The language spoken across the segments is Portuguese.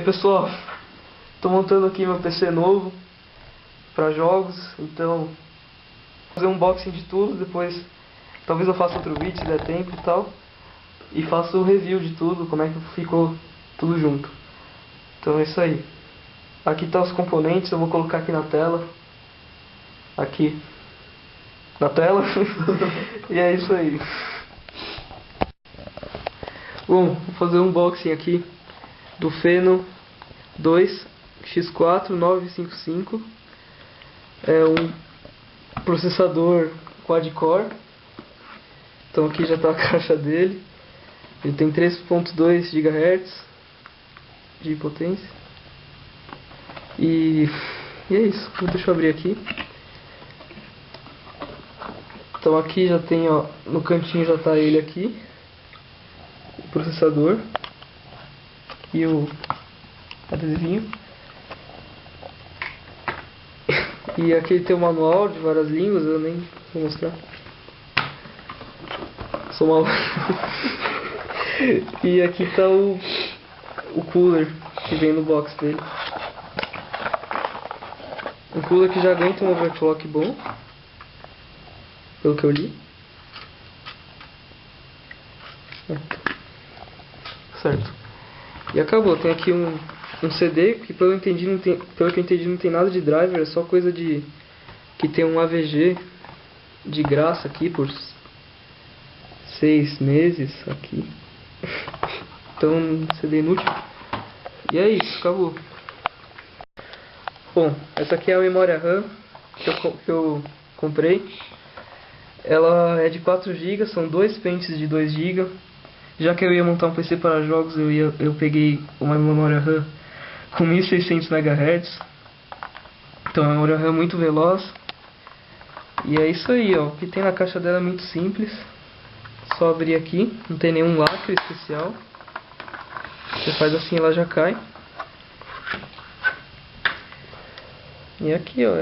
pessoal, tô montando aqui meu PC novo para jogos, então vou fazer um unboxing de tudo, depois talvez eu faça outro vídeo se der tempo e tal, e faço o review de tudo, como é que ficou tudo junto. Então é isso aí. Aqui tá os componentes, eu vou colocar aqui na tela. Aqui na tela. E é isso aí. Bom, vou fazer um unboxing aqui do Phenom 2 X4 955. É um processador quad-core. Então aqui já está a caixa dele. Ele tem 3.2 GHz de potência. E é isso. Deixa eu abrir aqui. Então aqui já tem, ó, no cantinho já está ele aqui, o processador e o adesivinho. E aqui tem o manual de várias línguas, eu nem vou mostrar. Sou mal. E aqui está o cooler que vem no box dele. Um cooler que já aguenta um overclock bom, pelo que eu li. Certo. E acabou. Tem aqui um CD que pelo que eu entendi não tem nada de driver, é só coisa de que tem um AVG de graça aqui por 6 meses aqui. Então, CD inútil. E é isso, acabou. Bom, essa aqui é a memória RAM que eu comprei. Ela é de 4 GB, são 2 pentes de 2 GB. Já que eu ia montar um PC para jogos, eu peguei uma memória RAM com 1600 MHz. Então é uma memória RAM muito veloz. E é isso aí, ó. O que tem na caixa dela é muito simples. Só abrir aqui, não tem nenhum lacre especial. Você faz assim, ela já cai. E aqui, ó,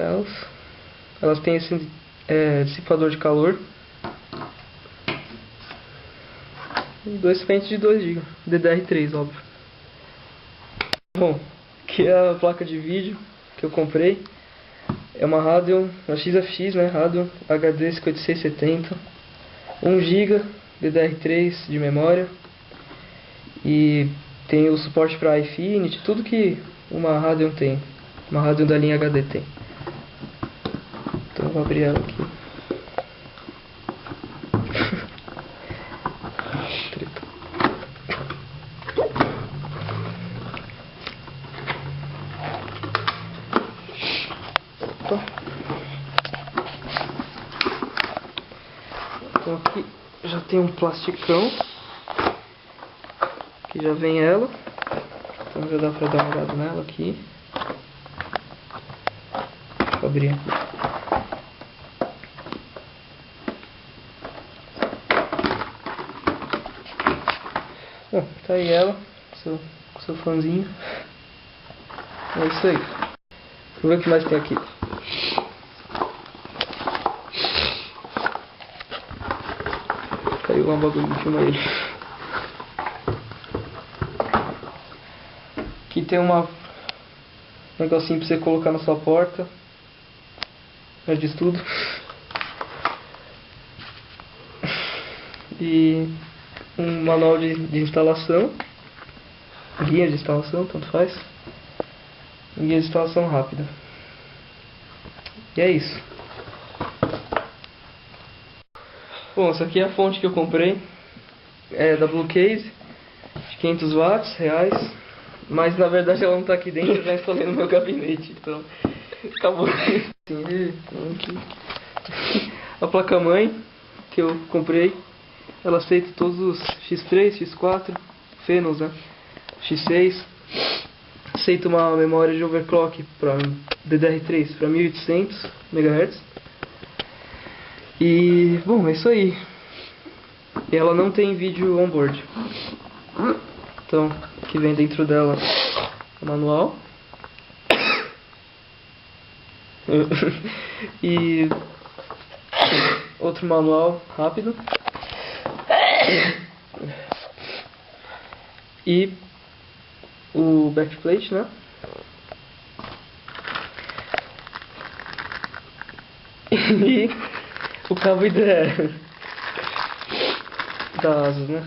elas têm esse dissipador de calor. E 2 pentes de 2 GB, DDR3, óbvio. Bom, aqui é a placa de vídeo que eu comprei. É uma Radeon, uma XFX, né? Radeon HD 5670, 1 GB DDR3 de memória. E tem o suporte para Infinity, tudo que uma Radeon tem. Uma Radeon da linha HD tem. Então eu vou abrir ela aqui. Então aqui já tem um plasticão que já vem ela. Então já dá pra dar uma olhada nela aqui. Deixa eu abrir aqui. Bom, tá aí ela, seu fãzinho. É isso aí. Vamos ver o que mais tem aqui. Caiu uma bagulho de filma ele. Aqui tem um negocinho pra você colocar na sua porta. Já diz tudo. E um manual de instalação. Guia de instalação, tanto faz. Guia de instalação rápida. E é isso. Bom, essa aqui é a fonte que eu comprei. É da Bluecase, de 500 watts, reais. Mas na verdade ela não está aqui dentro, eu já instalei no meu gabinete. Então, acabou. A placa-mãe que eu comprei, ela aceita todos os X3, X4, Phenoms, né? X6. Aceita uma memória de overclock para DDR3 para 1800 MHz. E, bom, é isso aí. E ela não tem vídeo on-board. Então, que vem dentro dela o manual. E outro manual rápido. E o backplate, né? E o cabo IDE da asas, né?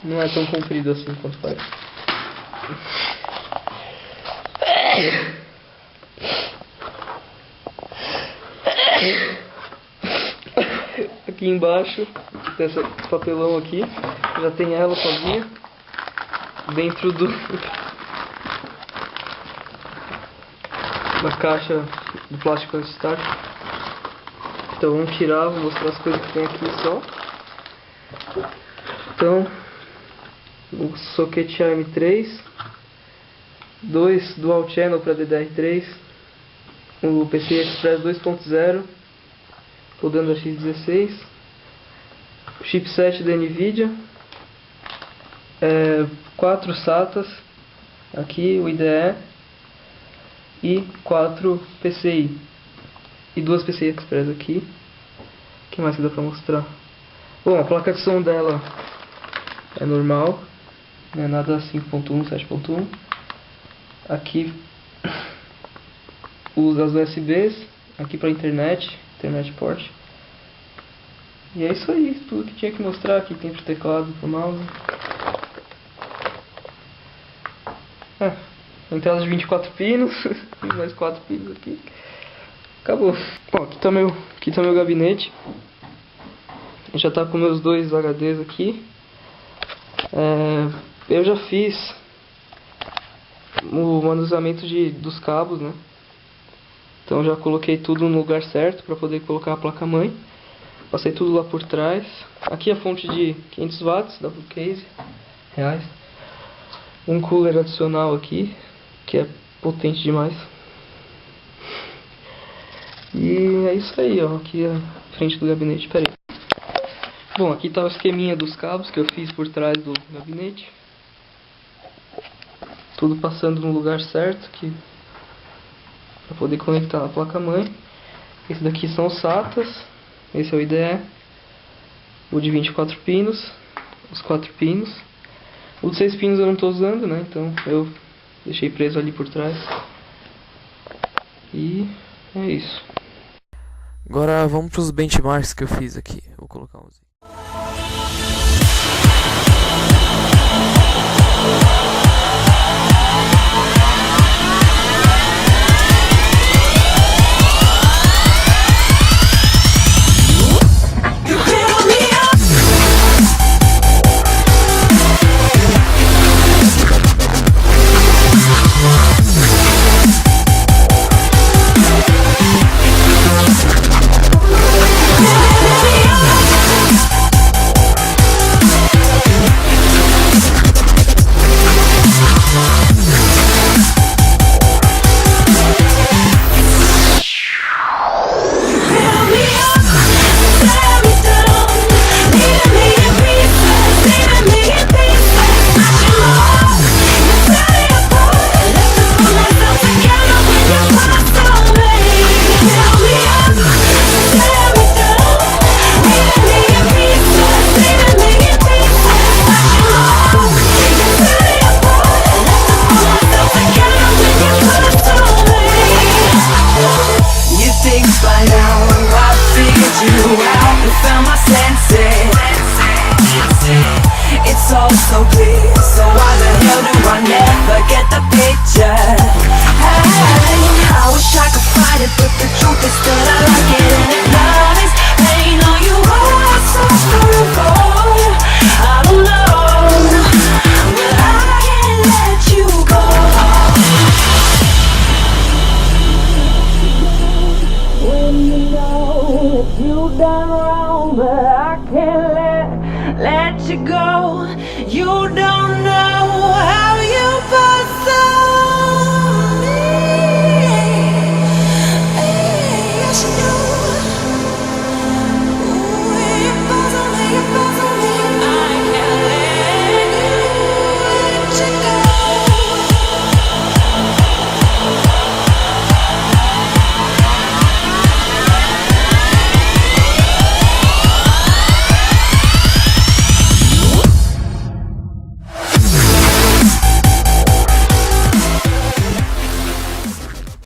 Não é tão comprido assim quanto parece. Aqui embaixo desse papelão aqui já tem ela sozinha dentro da caixa do plástico anti-estático. Então vamos tirar, vou mostrar as coisas que tem aqui só. Então o socket AM3, 2 Dual Channel para DDR3, o PCI Express 2.0 rodando a X16, o chipset da Nvidia, 4 SATAs, aqui o IDE e 4 PCI e 2 PCI Express aqui. O que mais que dá pra mostrar? Bom, a placa de som dela é normal, não é nada 5.1, 7.1. Aqui as USBs, aqui para internet port. E é isso aí, tudo que tinha que mostrar. Aqui tem pro teclado, pro mouse. Entrada de 24 pinos, mais 4 pinos aqui. Acabou. Bom, aqui tá meu gabinete. Já tá com meus 2 HDs aqui. Eu já fiz o manuseamento dos cabos, né? Então já coloquei tudo no lugar certo para poder colocar a placa-mãe. Passei tudo lá por trás. Aqui a fonte de 500 watts da Blue Case, reais. Um cooler adicional aqui, que é potente demais. E é isso aí, ó. Aqui a frente do gabinete. Pera aí. Bom, aqui tá o esqueminha dos cabos que eu fiz por trás do gabinete. Tudo passando no lugar certo aqui, para poder conectar a placa-mãe. Esse daqui são os SATAs. Esse é o IDE. O de 24 pinos. Os 4 pinos. O de 6 pinos eu não estou usando, né? Então eu deixei preso ali por trás. E é isso. Agora vamos para os benchmarks que eu fiz aqui. Vou colocar um. So clear, so why the hell do I never get the picture? Hey, I wish I could fight it, but the truth is that I like it. And if love is pain, are you always so for? I don't know, but I can't let you go. When you know that you've done wrong, but I can't let you go. You don't